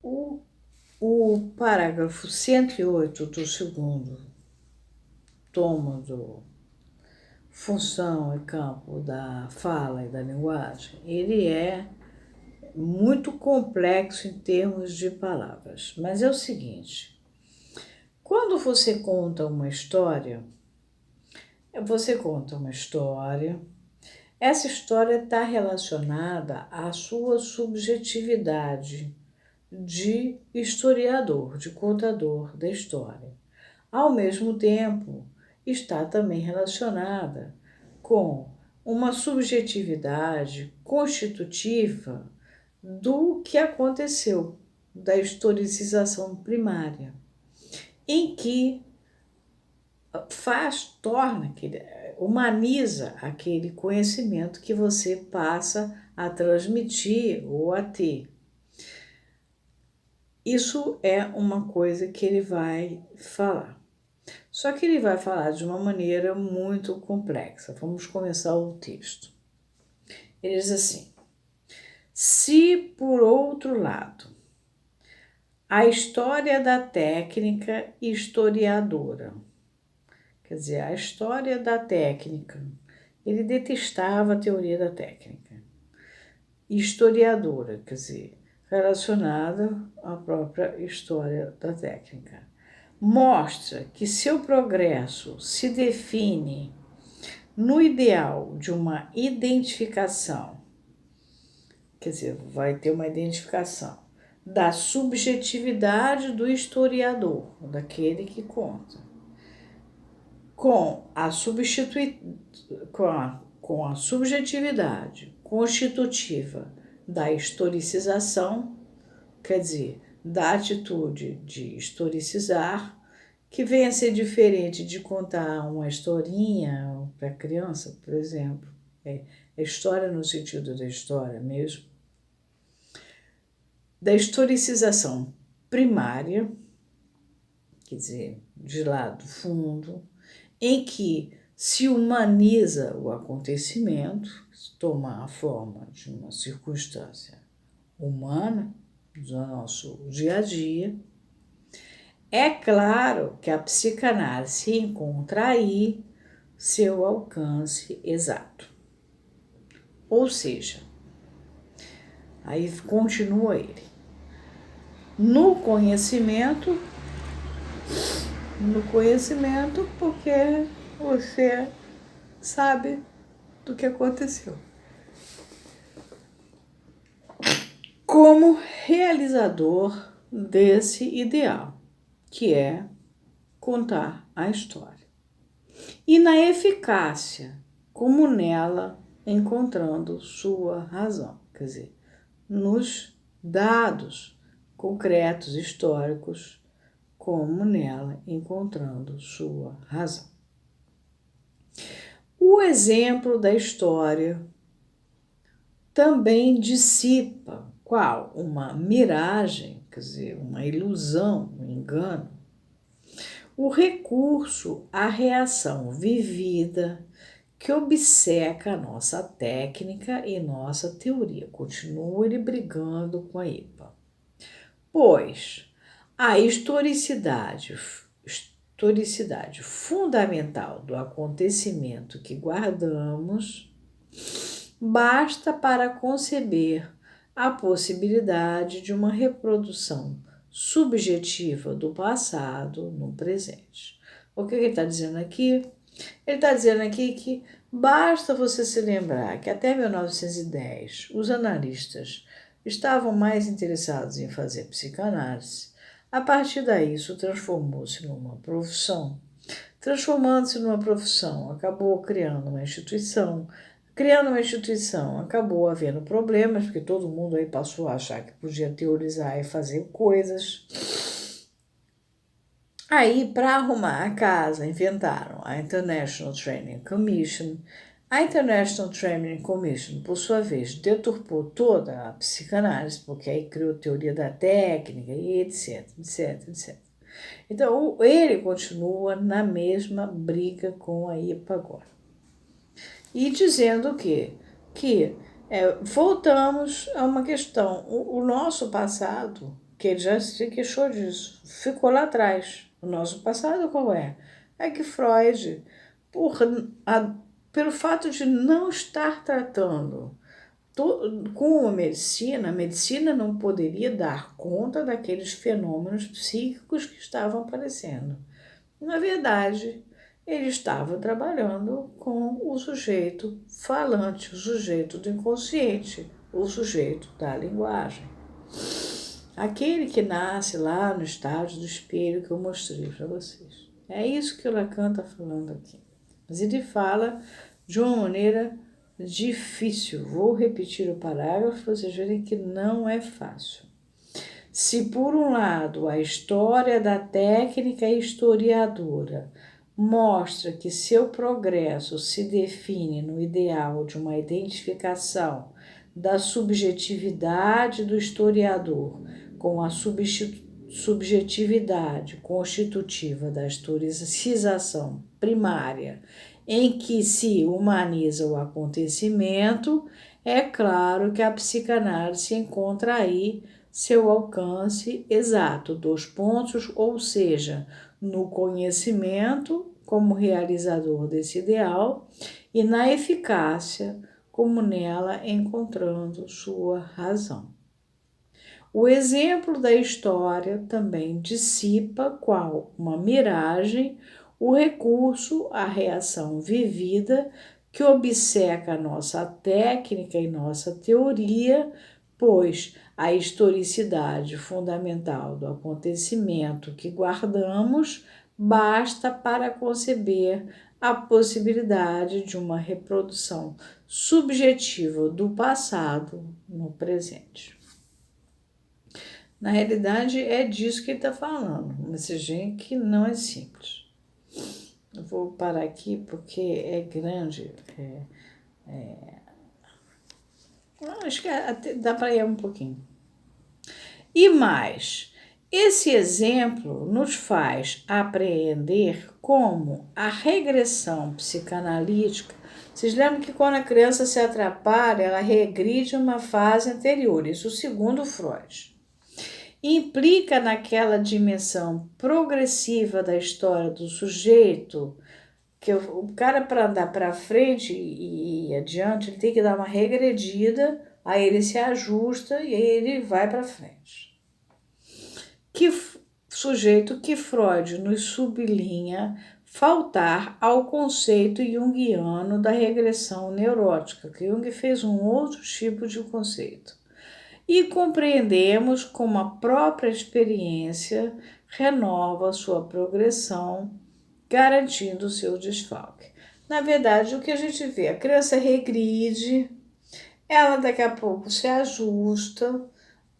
O, o parágrafo 108 do segundo tomo do Função e Campo da Fala e da Linguagem, ele é muito complexo em termos de palavras, mas é o seguinte: quando você conta uma história, essa história está relacionada à sua subjetividade de historiador, de contador da história. Ao mesmo tempo, está também relacionada com uma subjetividade constitutiva do que aconteceu, da historicização primária, em que humaniza aquele conhecimento que você passa a transmitir ou a ter. Isso é uma coisa que ele vai falar. Só que ele vai falar de uma maneira muito complexa. Vamos começar o texto. Ele diz assim: se, por outro lado, a história da técnica historiadora, quer dizer, a história da técnica, ele detestava a teoria da técnica, historiadora, quer dizer, relacionada à própria história da técnica, mostra que seu progresso se define no ideal de uma identificação, quer dizer, vai ter uma identificação da subjetividade do historiador, daquele que conta, com a subjetividade constitutiva da historicização, quer dizer, da atitude de historicizar, que vem a ser diferente de contar uma historinha para criança, por exemplo. É história no sentido da história mesmo. Da historicização primária, quer dizer, de lá do fundo, em que se humaniza o acontecimento, toma a forma de uma circunstância humana do nosso dia a dia. É claro que a psicanálise encontra aí seu alcance exato. Ou seja, aí continua ele. No conhecimento, porque você sabe do que aconteceu. Como realizador desse ideal, que é contar a história. E na eficácia, como nela encontrando sua razão, quer dizer, nos dados concretos históricos, como nela encontrando sua razão. O exemplo da história também dissipa qual? Uma miragem, quer dizer, uma ilusão, um engano. O recurso à reação vivida que obceca a nossa técnica e nossa teoria. Continua ele brigando com a IPA. Pois a historicidade fundamental do acontecimento que guardamos basta para conceber a possibilidade de uma reprodução subjetiva do passado no presente. O que ele está dizendo aqui? Ele está dizendo aqui que basta você se lembrar que até 1910 os analistas estavam mais interessados em fazer psicanálise. A partir daí, isso transformou-se numa profissão. Transformando-se numa profissão, acabou criando uma instituição. Criando uma instituição, acabou havendo problemas, porque todo mundo aí passou a achar que podia teorizar e fazer coisas. Aí, para arrumar a casa, inventaram a International Training Commission. A International Training Commission, por sua vez, deturpou toda a psicanálise, porque aí criou teoria da técnica e etc, etc, etc. Então, ele continua na mesma briga com a IPA agora. E dizendo que voltamos a uma questão. O nosso passado que ele já se queixou disso, ficou lá atrás. O nosso passado qual é? É que Freud, pelo fato de não estar tratando com a medicina não poderia dar conta daqueles fenômenos psíquicos que estavam aparecendo. Na verdade, ele estava trabalhando com o sujeito falante, o sujeito do inconsciente, o sujeito da linguagem. Aquele que nasce lá no estágio do espelho que eu mostrei para vocês. É isso que o Lacan está falando aqui. Mas ele fala de uma maneira difícil. Vou repetir o parágrafo para vocês verem que não é fácil. Se, por um lado, a história da técnica historiadora mostra que seu progresso se define no ideal de uma identificação da subjetividade do historiador com a subjetividade constitutiva da historicização primária, em que se humaniza o acontecimento, é claro que a psicanálise encontra aí seu alcance exato, ou seja, no conhecimento como realizador desse ideal e na eficácia como nela encontrando sua razão. O exemplo da história também dissipa, qual uma miragem, o recurso à reação vivida que obceca nossa técnica e nossa teoria, pois a historicidade fundamental do acontecimento que guardamos basta para conceber a possibilidade de uma reprodução subjetiva do passado no presente. Na realidade, é disso que ele está falando, mas gente que não é simples. Eu vou parar aqui porque é grande. Acho que até dá para ir um pouquinho. E mais, esse exemplo nos faz apreender como a regressão psicanalítica. Vocês lembram que quando a criança se atrapalha, ela regride uma fase anterior, isso segundo Freud. Implica naquela dimensão progressiva da história do sujeito, que o cara, para andar para frente e ir adiante, ele tem que dar uma regredida, aí ele se ajusta e aí ele vai para frente. Que sujeito que Freud nos sublinha faltar ao conceito junguiano da regressão neurótica, que Jung fez um outro tipo de conceito. E compreendemos como a própria experiência renova sua progressão, garantindo o seu desfalque. Na verdade, o que a gente vê, a criança regride, ela daqui a pouco se ajusta,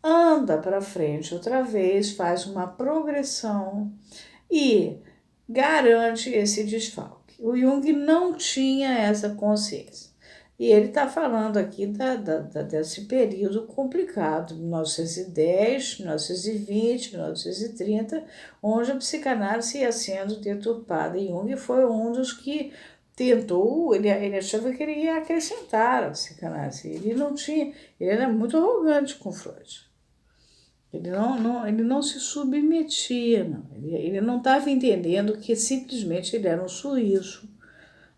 anda para frente outra vez, faz uma progressão e garante esse desfalque. O Jung não tinha essa consciência. E ele está falando aqui desse período complicado, 1910, 1920, 1930, onde a psicanálise ia sendo deturpada. E Jung foi um dos que tentou, ele achava que ele ia acrescentar a psicanálise. Ele era muito arrogante com Freud. Ele não se submetia, não. Ele não estava entendendo que simplesmente ele era um suíço,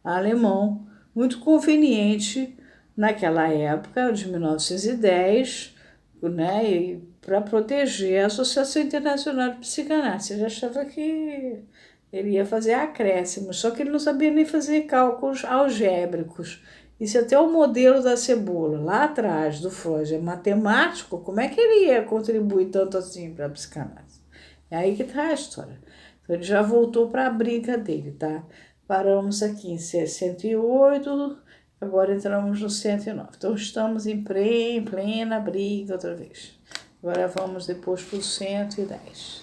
alemão, muito conveniente naquela época de 1910, né, para proteger a Associação Internacional de Psicanálise. Ele achava que ele ia fazer acréscimos, só que ele não sabia nem fazer cálculos algébricos. E se até o modelo da cebola, lá atrás do Freud, é matemático, como é que ele ia contribuir tanto assim para a psicanálise? É aí que está a história. Então ele já voltou para a briga dele, tá? Paramos aqui em 108, agora entramos no 109. Então, estamos em plena briga outra vez. Agora vamos depois para o 110.